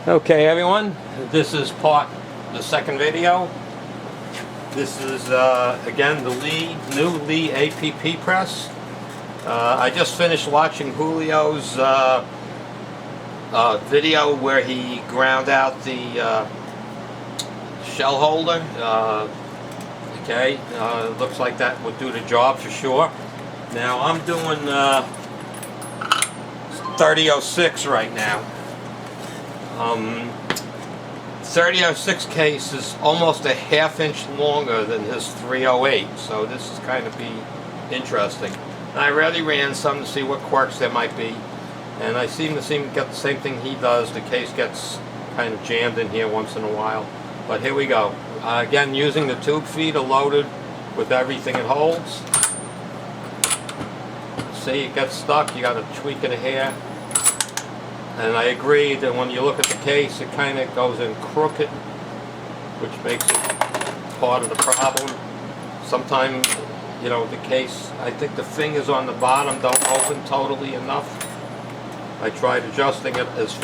Okay, everyone, this is the second video. This is again the new Lee APP press. I just finished watching Julio's video where he ground out the shell holder. Okay, looks like that would do the job for sure. Now I'm doing 3006 right now. 3006 case is almost a half-inch longer than his 308, so this is kind of be interesting. And I already ran some to see what quirks there might be, and I seem to get the same thing he does. The case gets kind of jammed in here once in a while, but here we go. Again, using the tube feeder loaded with everything it holds. See, it gets stuck, you got to tweak it a hair. And I agree that when you look at the case, it kind of goes in crooked, which makes it part of the problem. Sometimes, you know, the case, I think the fingers on the bottom don't open totally enough. I tried adjusting it as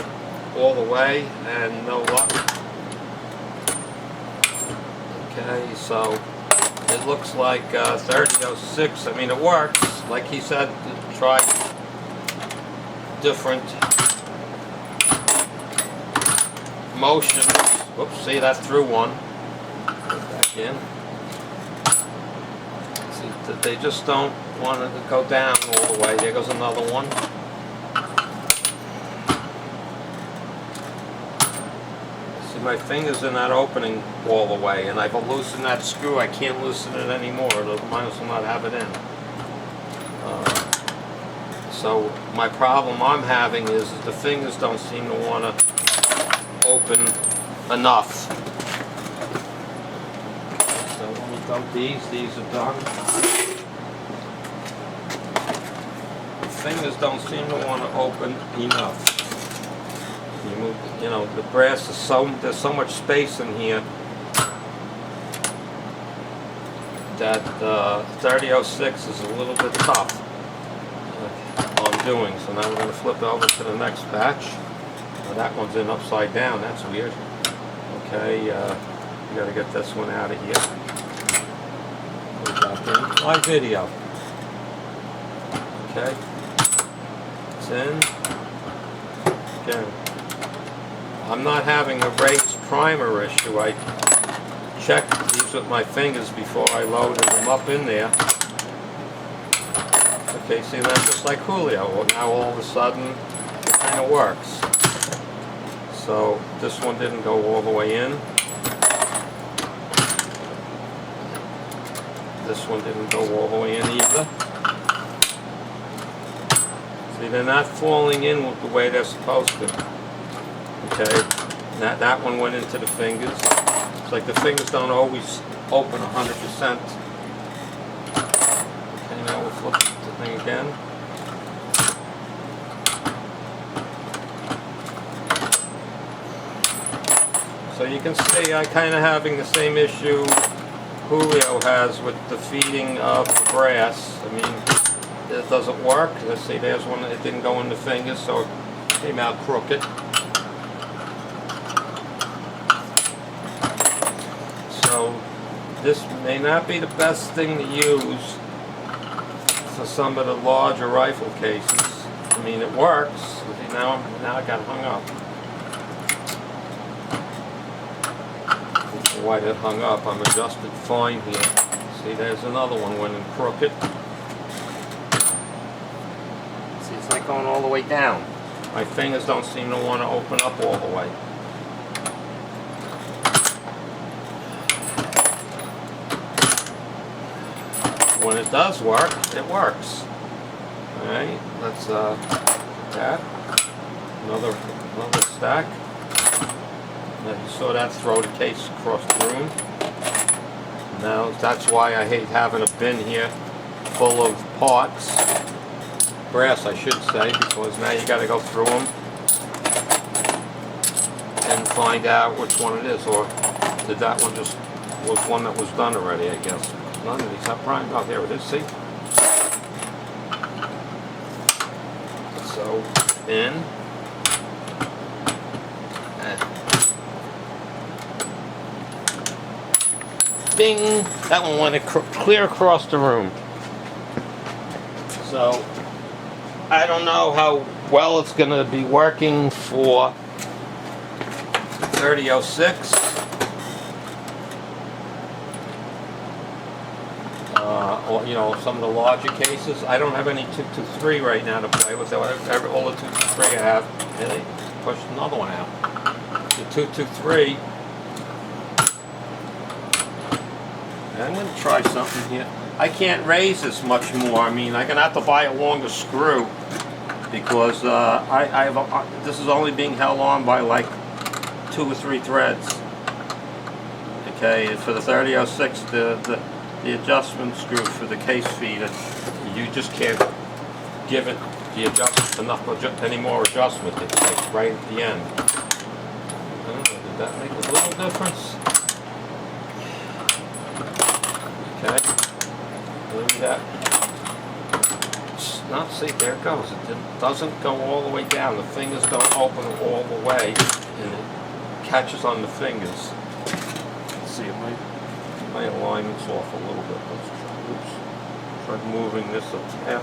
all the way, and no luck. Okay, so it looks like 3006. I mean, it works. Like he said, try different motion. Whoops, see, that threw one. Put it back in. See, that they just don't want it to go down all the way. There goes another one. See, my finger's in that opening all the way, and I've loosened that screw. I can't loosen it anymore. Might as well not have it in. So my problem I'm having is the fingers don't seem to want to open enough. So when we dump these are done. The fingers don't seem to want to open enough. You move, you know, the brass is there's so much space in here that 3006 is a little bit tough on doing. So now we're going to flip over to the next batch. That one's in upside down. That's weird. Okay, you got to get this one out of here. Put it back in. My video. Okay, it's in. Okay, I'm not having a raised primer issue. I checked these with my fingers before I loaded them up in there. Okay, see, that's just like Julio. Well, now all of a sudden it kind of works. So this one didn't go all the way in. This one didn't go all the way in either. See, they're not falling in with the way they're supposed to. Okay, that one went into the fingers. It's like the fingers don't always open 100%. Okay, now we'll flip the thing again. So you can see I'm kind of having the same issue Julio has with the feeding of the brass. I mean, it doesn't work. Let's see, there's one that didn't go in the fingers, so it came out crooked. So this may not be the best thing to use for some of the larger rifle cases. I mean, it works. See, now I got hung up. Why it hung up, I'm adjusted fine here. See, there's another one went in crooked. See, it's not going all the way down. My fingers don't seem to want to open up all the way. When it does work, it works. Alright, let's that. Another stack. Now you saw that throw the case across the room. Now that's why I hate having a bin here full of parts. Brass, I should say, because now you got to go through them and find out which one it is. Or did that one just was one that was done already, I guess. None of these have prime. Oh, there it is, see? So, in. Bing! That one went clear across the room. So, I don't know how well it's going to be working for 3006. Or, you know, some of the larger cases. I don't have any 223 right now to play with. All the 223 I have, and they pushed another one out. The 223. I'm going to try something here. I can't raise this much more. I mean, I'm going to have to buy a longer screw because this is only being held on by like 2 or 3 threads. Okay, for the 3006, the adjustment screw for the case feeder, you just can't give it the adjustment enough any more adjustment. It's like right at the end. I don't know, did that make a little difference? Okay, look at that. Now see, there it goes. It doesn't go all the way down. The fingers don't open all the way, and it catches on the fingers. Let's see, my alignment's off a little bit. Let's try moving this a tad.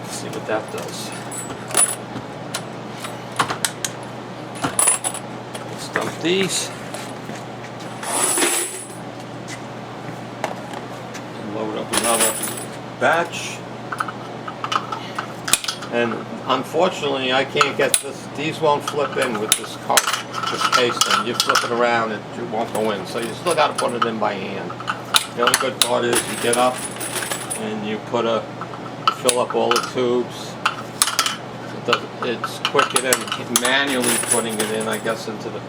Let's see what that does. Let's dump these. And load up another batch. And unfortunately, I can't get this. These won't flip in with this case thing. You flip it around, it won't go in. So you still got to put it in by hand. The only good part is you get up and you fill up all the tubes. It's quicker than manually putting it in, I guess, into the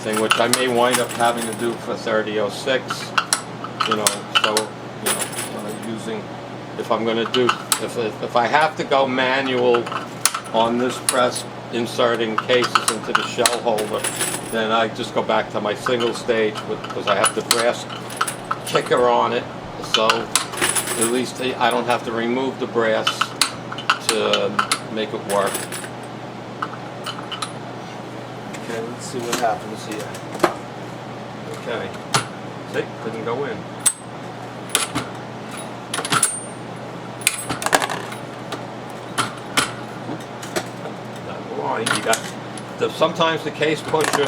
thing, which I may wind up having to do for 3006. You know, so using. If I'm going to do, if I have to go manual on this press, inserting cases into the shell holder, then I just go back to my single stage because I have the brass kicker on it, so at least I don't have to remove the brass to make it work. Okay, let's see what happens here. Okay, see, couldn't go in. You got sometimes the case pusher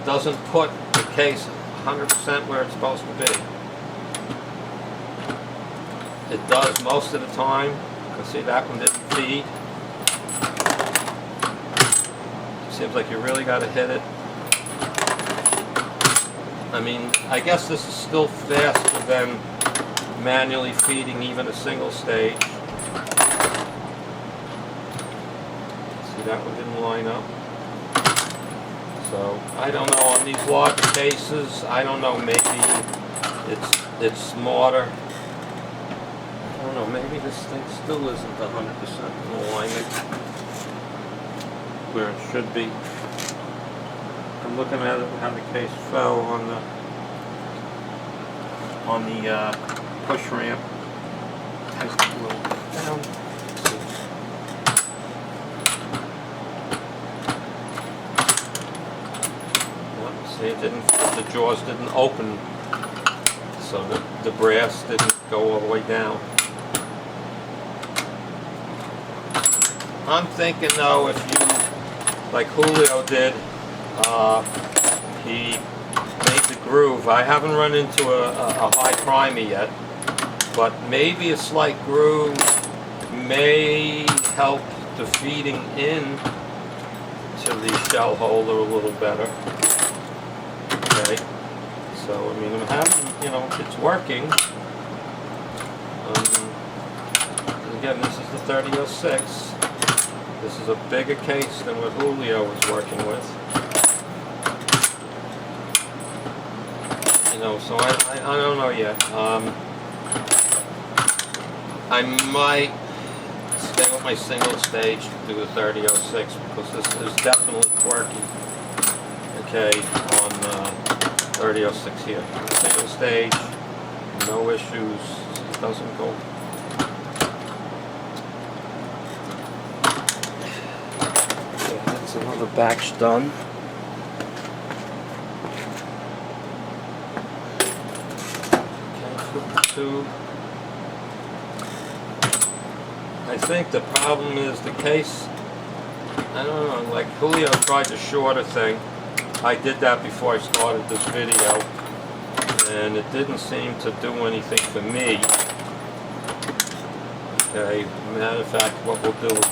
doesn't put the case 100% where it's supposed to be. It does most of the time. You can see that one didn't feed. Seems like you really got to hit it. I mean, I guess this is still faster than manually feeding even a single stage. That one didn't line up. So I don't know, on these large cases, I don't know, maybe it's smarter. I don't know, maybe this thing still isn't 100% in alignment where it should be. I'm looking at it how the case fell on the push ramp. Has a little bit down. See, the jaws didn't open, so the brass didn't go all the way down. I'm thinking though, if you, like Julio did, he made the groove. I haven't run into a high primer yet, but maybe a slight groove may help the feeding in to the shell holder a little better. Okay, so I mean, I'm having, you know, it's working. Again, this is the 3006. This is a bigger case than what Julio was working with. You know, so I don't know yet. I might stay with my single stage to do the 3006 because this is definitely quirky. Okay, on 3006 here. Single stage, no issues, it doesn't go. That's another batch done. Okay, flip the tube. I think the problem is the case. I don't know, like Julio tried the shorter thing. I did that before I started this video, and it didn't seem to do anything for me. Okay, matter of fact, what we'll do is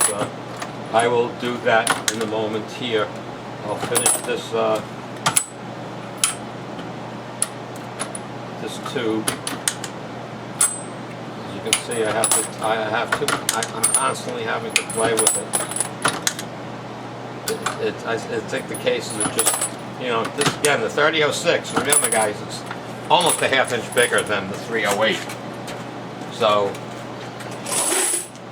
I will do that in a moment here. I'll finish this this tube. As you can see, I'm constantly having to play with it. I think the cases are just, you know, this again, the 3006, remember guys, it's almost a ½ inch bigger than the 308. So,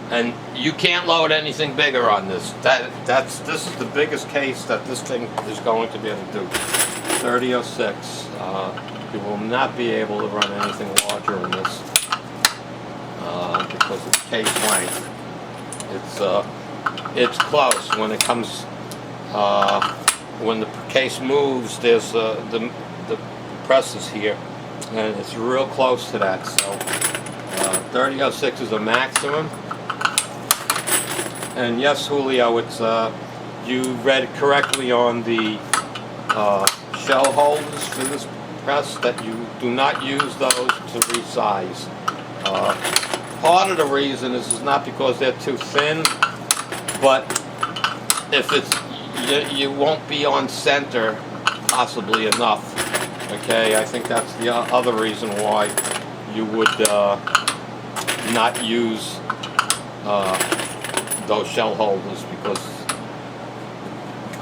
and you can't load anything bigger on this. This is the biggest case that this thing is going to be able to do. 3006. You will not be able to run anything larger in this because of the case length. It's close when it comes. When the case moves, there's the presses here, and it's real close to that. So 3006 is a maximum. And yes, Julio, it's you read correctly on the shell holders for this press that you do not use those to resize. Part of the reason is not because they're too thin, but if it's you won't be on center possibly enough. Okay, I think that's the other reason why you would not use those shell holders, because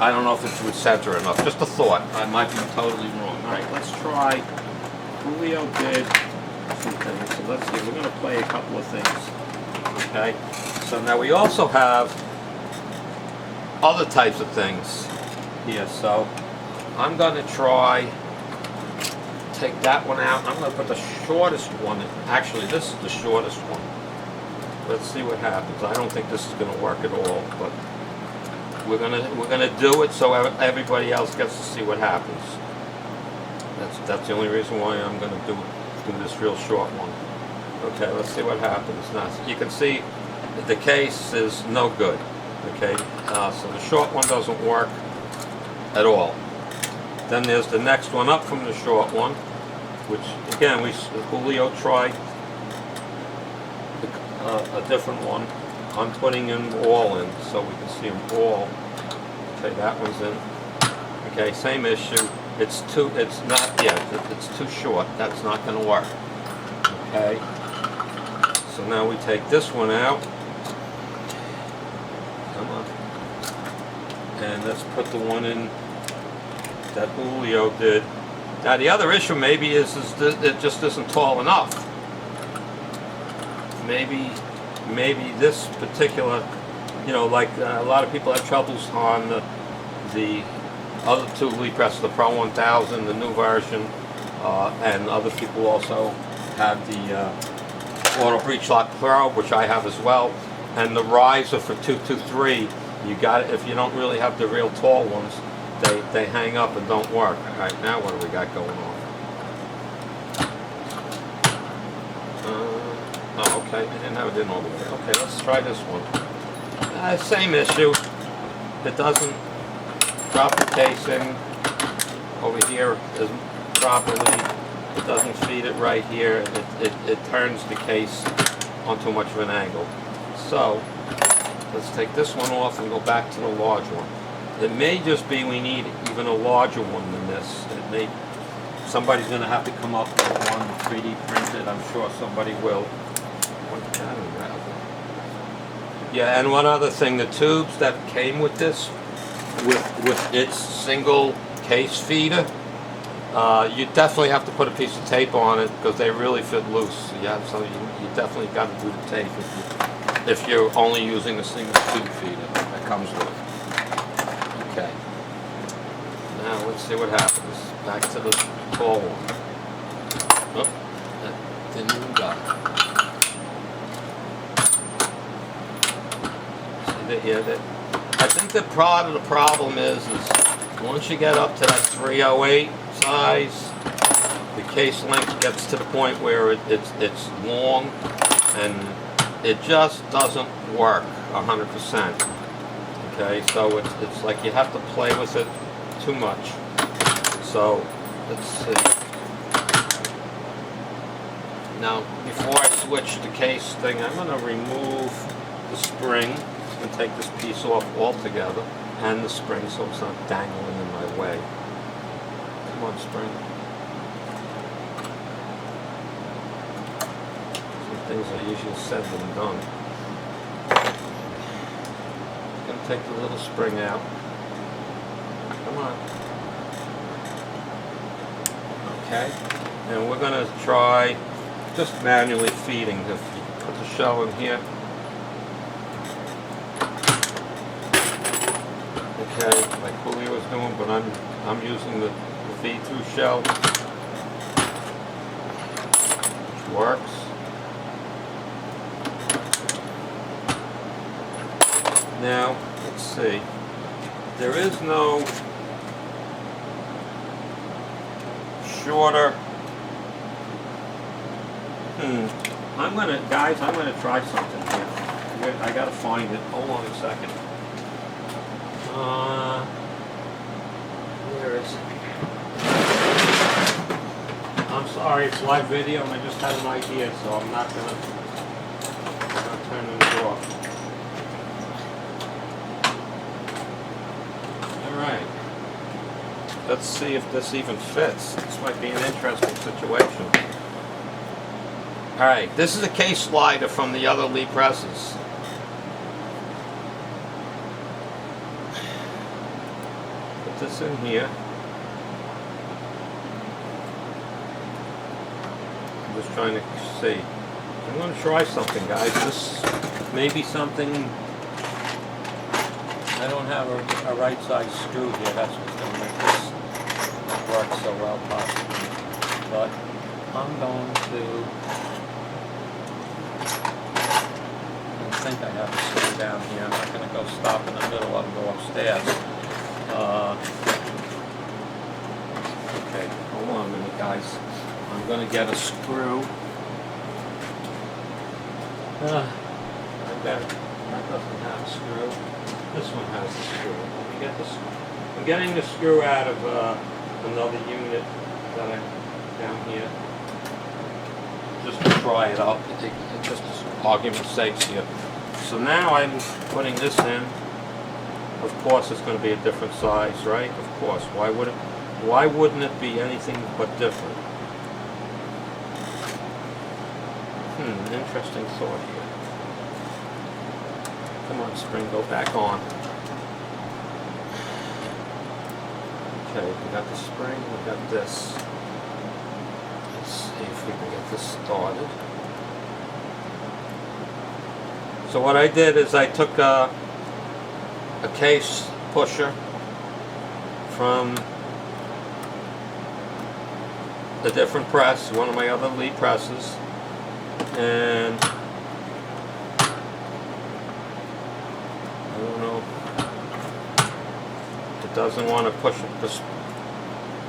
I don't know if it would center enough. Just a thought. I might be totally wrong. All right, let's try. Julio did some things, so let's see. We're going to play a couple of things. Okay, so now we also have other types of things here. So I'm going to try take that one out. I'm going to put the shortest one. Actually, this is the shortest one. Let's see what happens. I don't think this is going to work at all, but we're gonna do it so everybody else gets to see what happens. That's the only reason why I'm going to do this real short one. Okay, let's see what happens. Now you can see the case is no good. Okay, so the short one doesn't work at all. Then there's the next one up from the short one, which again Julio tried a different one. I'm putting them all in so we can see them all. Okay, that one's in. Okay, same issue. It's too short. That's not going to work. Okay. So now we take this one out. Come on. And let's put the one in that Julio did. Now the other issue maybe is that it just isn't tall enough. Maybe this particular, you know, like a lot of people have troubles on the other two lead presses, the Pro 1000, the new version, and other people also have the Auto Breech Lock Pro, which I have as well, and the riser for 223. You got it. If you don't really have the real tall ones, they hang up and don't work. All right, now what do we got going on? Oh, okay, and now it didn't all the way. Okay, let's try this one. Same issue. It doesn't drop the casing over here properly. It doesn't feed it right here. It turns the case on too much of an angle. So let's take this one off and go back to the large one. It may just be we need even a larger one than this. Somebody's going to have to come up with one 3D printed. I'm sure somebody will. Yeah, and one other thing, the tubes that came with this, with its single case feeder, you definitely have to put a piece of tape on it because they really fit loose. Yeah, so you definitely got to do the tape if you're only using a single tube feeder that comes with it. Okay. Now let's see what happens. Back to the tall one. Oh, that didn't even go. See that? Yeah, I think that part of the problem is once you get up to that 308 size, the case length gets to the point where it's long and it just doesn't work 100%. Okay, so it's like you have to play with it too much. So let's see. Now, before I switch the case thing, I'm going to remove the spring. I'm going to take this piece off altogether, and the spring, so it's not dangling in my way. Come on, spring. Some things are easier said than done. I'm going to take the little spring out. Come on. Okay, and we're going to try just manually feeding. If you put the shell in here. Okay, like Julio was doing, but I'm using the feed through shell, which works. Now, let's see. There is no shorter. I'm gonna try something here. I gotta find it. Hold on a second. Where is it? I'm sorry, it's live video and I just had an idea, so I'm not turning it off. Alright. Let's see if this even fits. This might be an interesting situation. Alright, this is a case slider from the other Lee presses. Put this in here. I'm just trying to see. I'm going to try something, guys. This may be something. I don't have a right size screw here. That's what's going to make this not work so well, possibly. But I'm going to. I think I have to screw down here. I'm not going to go stop in the middle of and go upstairs. Okay, hold on a minute, guys. I'm going to get a screw. That doesn't have a screw. This one has the screw. Let me get this. I'm getting the screw out of another unit that I down here. Just to try it out. Just for argument's sake here. So now I'm putting this in. Of course, it's going to be a different size, right? Of course. Why wouldn't it be anything but different? Interesting thought here. Come on, spring, go back on. Okay, we got the spring, we got this. Let's see if we can get this started. So what I did is I took a case pusher from a different press, one of my other Lee presses, and I don't know, it doesn't want to push it, the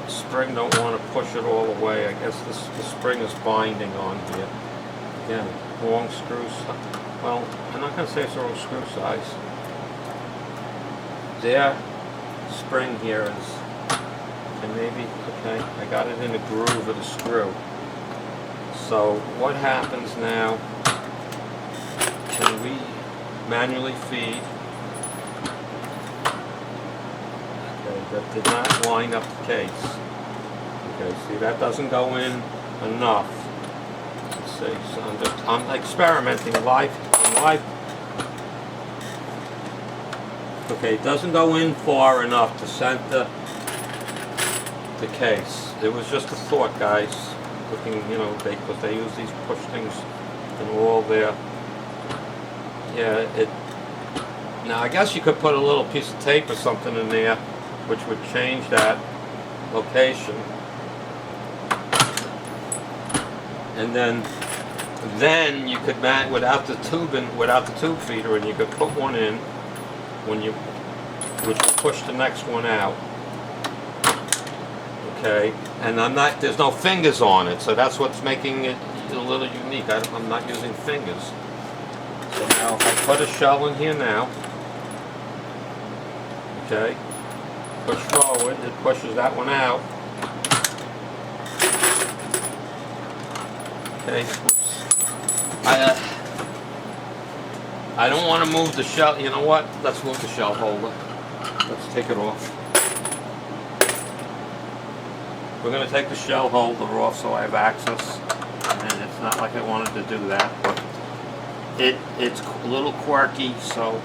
spring don't want to push it all the way. I guess the spring is binding on here. Again, wrong screws. Well, I'm not going to say it's the wrong screw size. Their spring here is, and maybe, okay, I got it in the groove of the screw. So what happens now, can we manually feed? Okay, that did not line up the case. Okay, see, that doesn't go in enough. Let's see, so I'm experimenting live. Okay, it doesn't go in far enough to center the case. It was just a thought, guys. Looking, you know, because they use these push things and all there. Yeah, now I guess you could put a little piece of tape or something in there, which would change that location. And then you could without the tube feeder, and you could put one in when you which will push the next one out. Okay, and there's no fingers on it, so that's what's making it a little unique. I'm not using fingers. So now if I put a shell in here now, okay, push forward, it pushes that one out. Okay, I don't want to move the shell. You know what? Let's move the shell holder. Let's take it off. We're going to take the shell holder off so I have access. And it's not like I wanted to do that, but it's a little quirky, so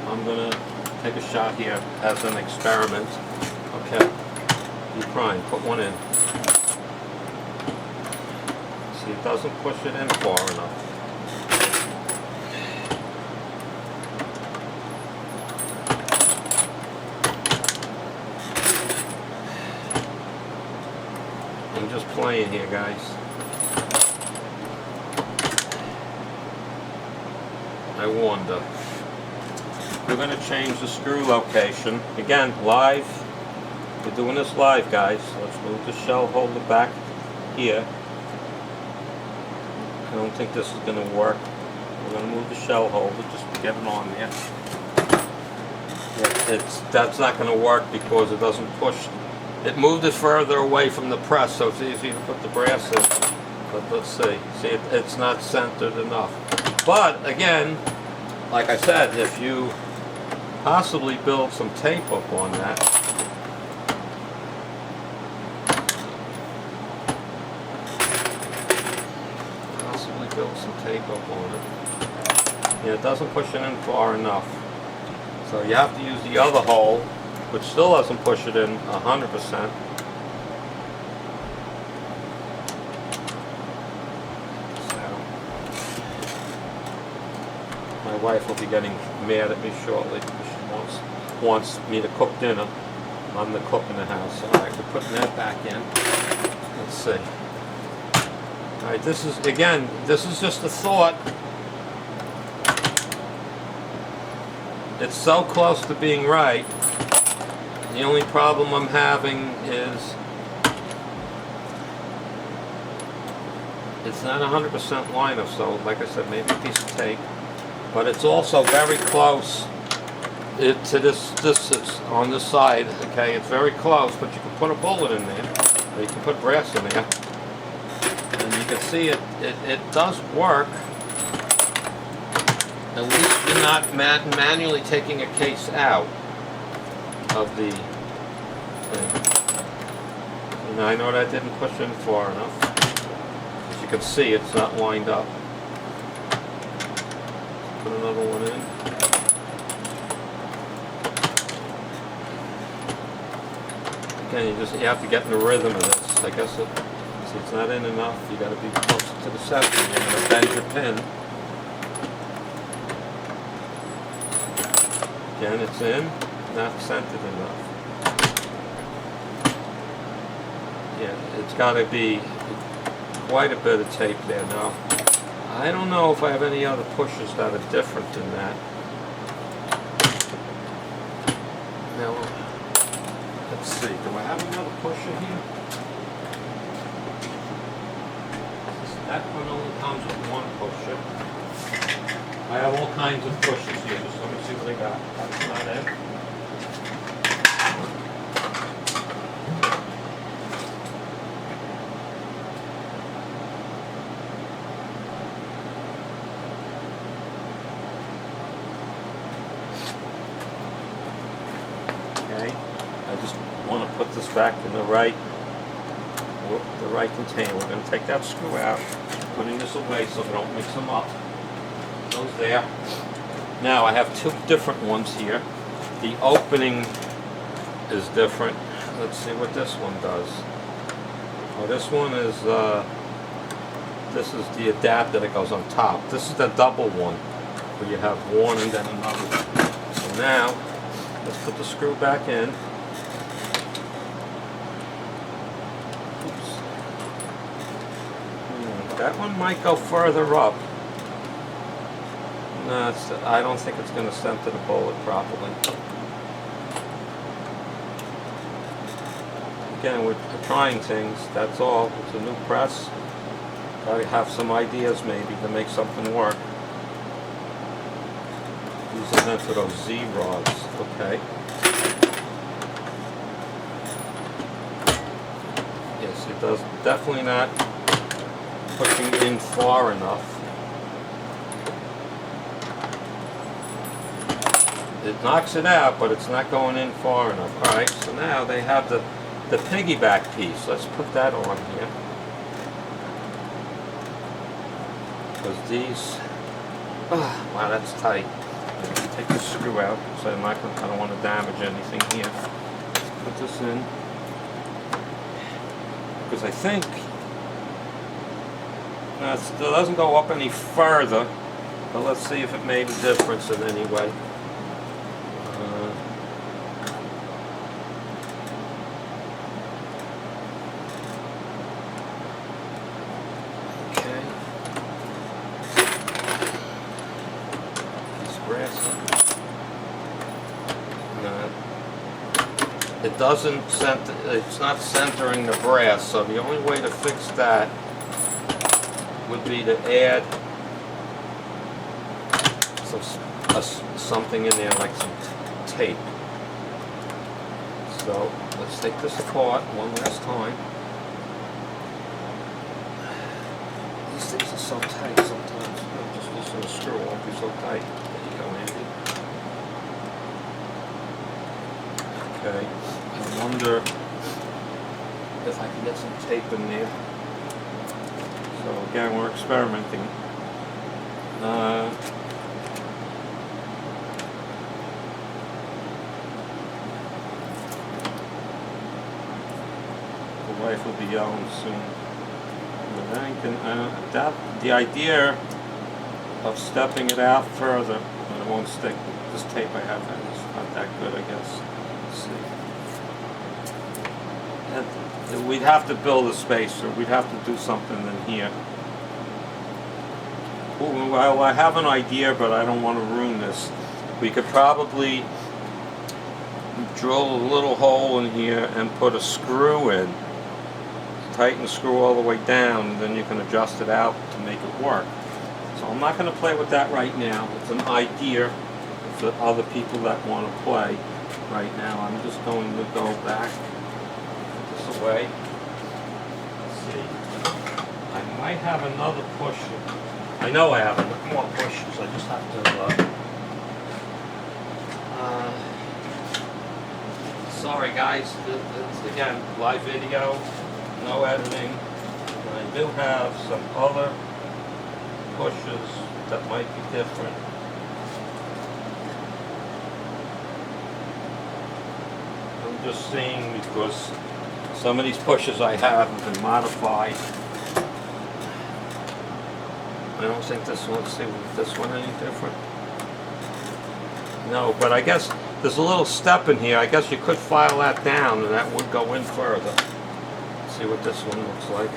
I'm going to take a shot here as an experiment. Okay, you prime, put one in. See, it doesn't push it in far enough. I'm just playing here, guys. I wonder. We're going to change the screw location. Again, live. We're doing this live, guys. Let's move the shell holder back here. I don't think this is going to work. We're going to move the shell holder just to get it on there. Yeah, that's not going to work because it doesn't push. It moved it further away from the press, so it's easy to put the brass in. But let's see. See, it's not centered enough. But again, like I said, if you possibly build some tape up on that, yeah, it doesn't push it in far enough. So you have to use the other hole, which still doesn't push it in 100%. My wife will be getting mad at me shortly because she wants me to cook dinner. I'm the cook in the house, so I could put that back in. Let's see. All right, this is just a thought. It's so close to being right. The only problem I'm having is it's not 100% line up, so like I said, maybe a piece of tape. But it's also very close to this is on this side. Okay, it's very close, but you can put a bullet in there, or you can put brass in there, and you can see it does work. At least you're not manually taking a case out of the thing. And I know that didn't push in far enough. As you can see, it's not lined up. Put another one in. Again, you have to get in the rhythm of this. I guess see, it's not in enough. You got to be close to the center. You're going to bend your pin. Again, it's in, not centered enough. Yeah, it's got to be quite a bit of tape there now. I don't know if I have any other pushers that are different than that. Now, let's see, do I have another pusher here? That one only comes with one pusher. I have all kinds of pushers here, just let me see what I got. That's not it. Okay, I just want to put this back in the right container. We're going to take that screw out, putting this away so we don't mix them up. Goes there. Now I have two different ones here. The opening is different. Let's see what this one does. Oh, this one is this is the adapter that goes on top. This is the double one where you have one and then another one. So now let's put the screw back in. Oops. That one might go further up. No, I don't think it's going to center the bullet properly. again, we're trying things, that's all. It's a new press. Gotta have some ideas maybe to make something work. These are meant for those Z rods, okay. Yes, it does definitely not pushing in far enough. It knocks it out, but it's not going in far enough. Alright, so now they have the piggyback piece. Let's put that on here. Because these, wow, that's tight. Take the screw out, so I don't want to damage anything here. Let's put this in. Because I think it still doesn't go up any further, but let's see if it made a difference in any way. It doesn't center, it's not centering the brass, so the only way to fix that would be to add something in there like some tape. So let's take this apart one last time. These things are so tight sometimes. Just loosen the screw, it won't be so tight. There you go, Andy. Okay. I wonder if I can get some tape in there. So again, we're experimenting. The wife will be yelling soon. But I can, the idea of stepping it out further, but it won't stick. This tape I have is not that good, I guess. Let's see. We'd have to build a spacer. We'd have to do something in here. Well, I have an idea, but I don't want to ruin this. We could probably drill a little hole in here and put a screw in. Tighten the screw all the way down, and then you can adjust it out to make it work. So I'm not going to play with that right now. It's an idea for other people that want to play right now. I'm just going to go back this way. Let's see. I might have another pusher. I know I have more pushers. I just have to. Sorry, guys. It's again live video, no editing. And I do have some other pushers that might be different. I'm just seeing because some of these pushers I have been modified. I don't think this one, let's see, is this one any different? No, but I guess there's a little step in here. I guess you could file that down and that would go in further. Let's see what this one looks like.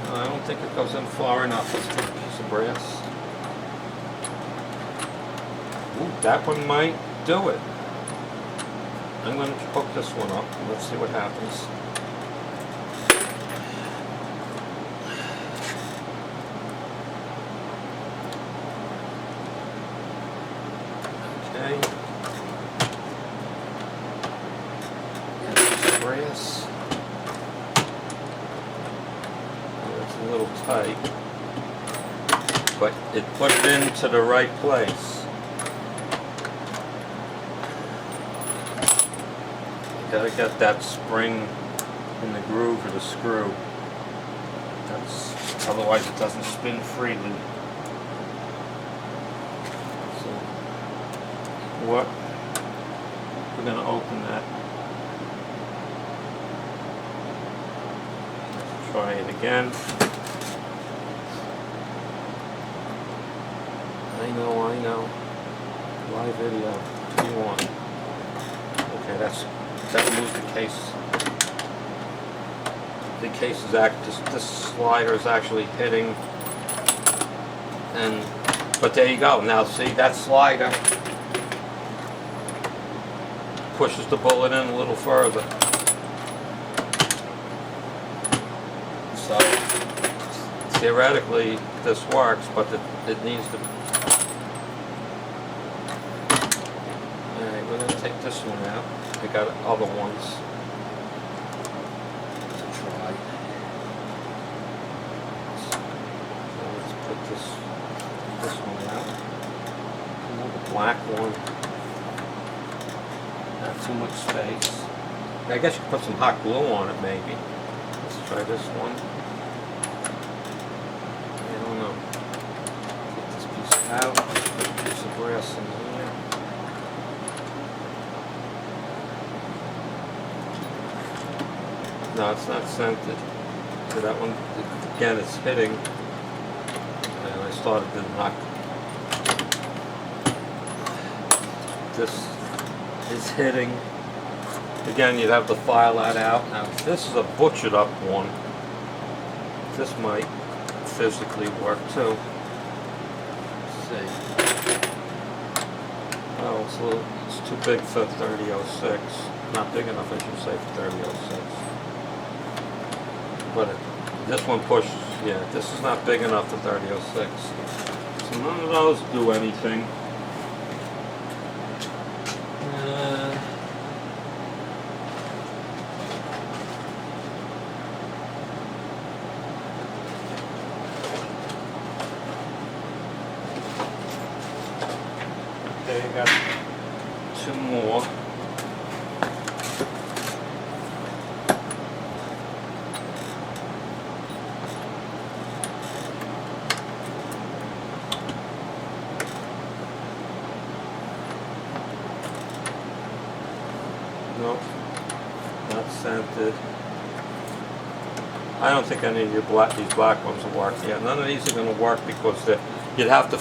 No, I don't think it goes in far enough. Let's take a piece of brass. Ooh, that one might do it. I'm going to hook this one up. Let's see what happens. Okay. Brass. It's a little tight, but it put it into the right place. You gotta get that spring in the groove of the screw. Otherwise it doesn't spin freely. What? We're going to open that. Let's try it again. I know. Live video. What do you want? Okay, that moves the case. The case is this slider is actually hitting, but there you go. Now see that slider pushes the bullet in a little further. So theoretically this works, but it needs to. Alright, we're going to take this one out. I got other ones to try. So let's put this one out. Another black one. Not too much space. I guess you could put some hot glue on it maybe. Let's try this one. I don't know. Get this piece out. Put a piece of brass in here. No, it's not scented. So that one, again, it's hitting. And I started to knock. This is hitting. Again, you'd have to file that out. Now, if this is a butchered up one, this might physically work too. Let's see. Oh, it's too big for 3006. Not big enough, I should say, for 3006. But this one pushes, yeah, this is not big enough for 3006. So none of those do anything. Okay, I got two more. Nope, not scented. I don't think any of these black ones will work. Yeah, none of these are going to work because you'd have to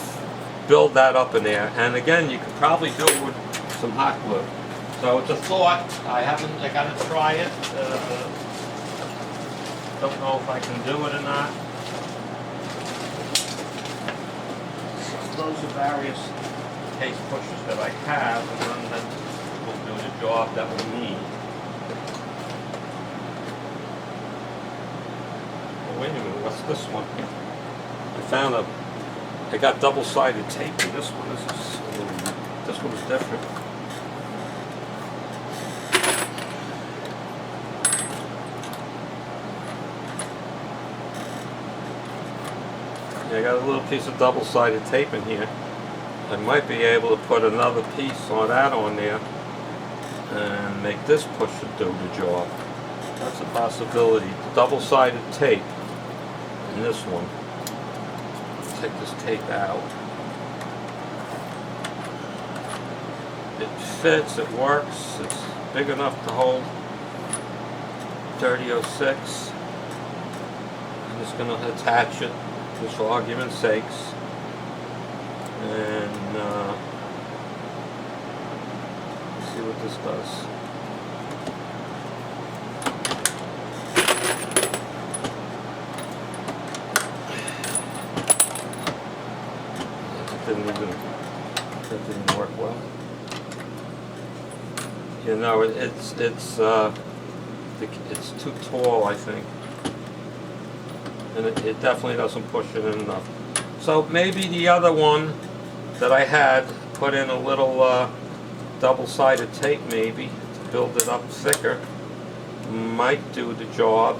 build that up in there. And again, you could probably do it with some hot glue. So it's a thought. I got to try it. Don't know if I can do it or not. So those are various case pushers that I have, and none that will do the job that we need. Oh, wait a minute, what's this one? I got double-sided tape in this one. This one is different. Yeah, I got a little piece of double-sided tape in here. I might be able to put another piece on that on there and make this pusher do the job. That's a possibility. Double-sided tape in this one. Take this tape out. It fits, it works, it's big enough to hold 3006. I'm just going to attach it just for argument's sakes. And see what this does. That didn't work well. You know, it's too tall, I think, and it definitely doesn't push it in enough. So maybe the other one that I had put in a little double-sided tape, maybe to build it up thicker, might do the job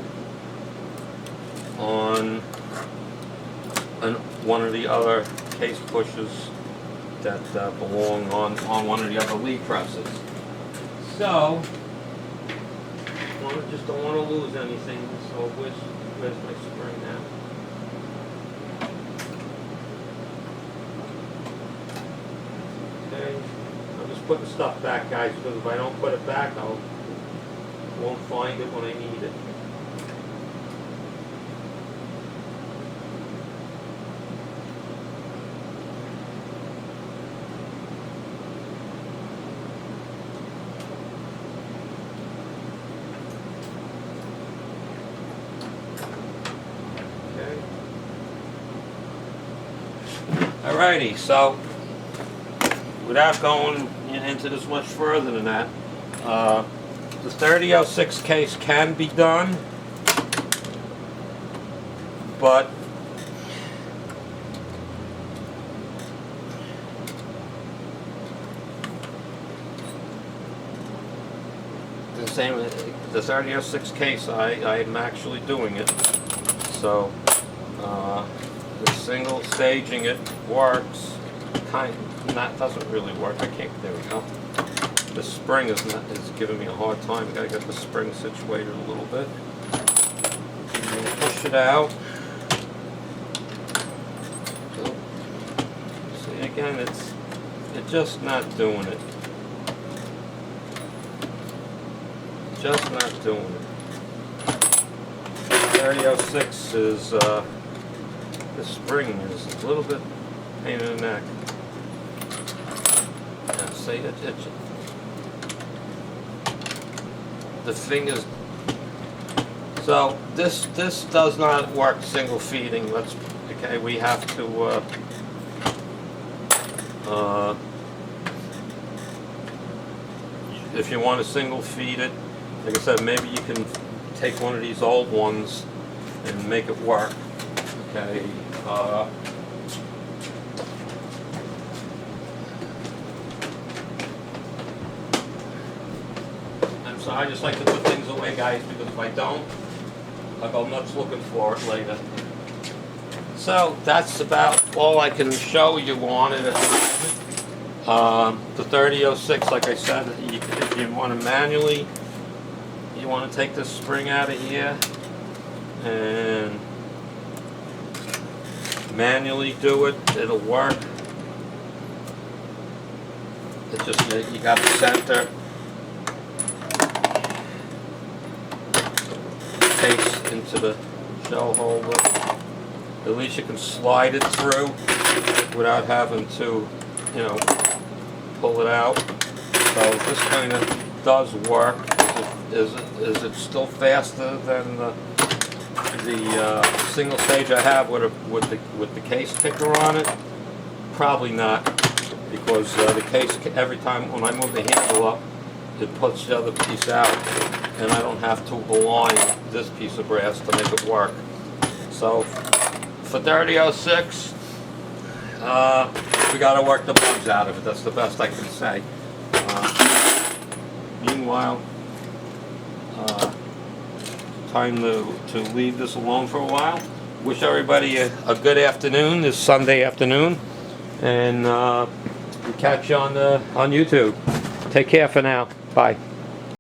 on one of the other case pushers that belong on one of the other lead presses. So, just don't want to lose anything. So where's my spring now? Okay, I'm just putting stuff back, guys, because if I don't put it back, I won't find it when I need it. Alrighty, so without going into this much further than that, the 3006 case can be done. but the same, the 3006 case, I'm actually doing it. So the single staging it works. That doesn't really work. I can't. There we go. The spring is giving me a hard time. Got to get the spring situated a little bit. And push it out. So, see again, it's just not doing it. Just not doing it. 3006 is the spring is a little bit pain in the neck. Yeah, see it. The thing is, so this does not work single feeding. Okay, we have to if you want to single feed it, like I said, maybe you can take one of these old ones and make it work. Okay. So I just like to put things away, guys, because if I don't, I'll go nuts looking for it later. So that's about all I can show you on it. The 3006, like I said, if you want to manually, you want to take this spring out of here and manually do it, it'll work. It's just, you got the center. Case into the shell holder. At least you can slide it through without having to, you know, pull it out. So this kind of does work. Is it still faster than the single stage I have with the case kicker on it? Probably not, because the case, every time when I move the handle up, it puts the other piece out, and I don't have to align this piece of brass to make it work. So for 3006, we got to work the bugs out of it. That's the best I can say. Meanwhile, time to leave this alone for a while. Wish everybody a good afternoon, this Sunday afternoon, and we catch you on YouTube. Take care for now. Bye.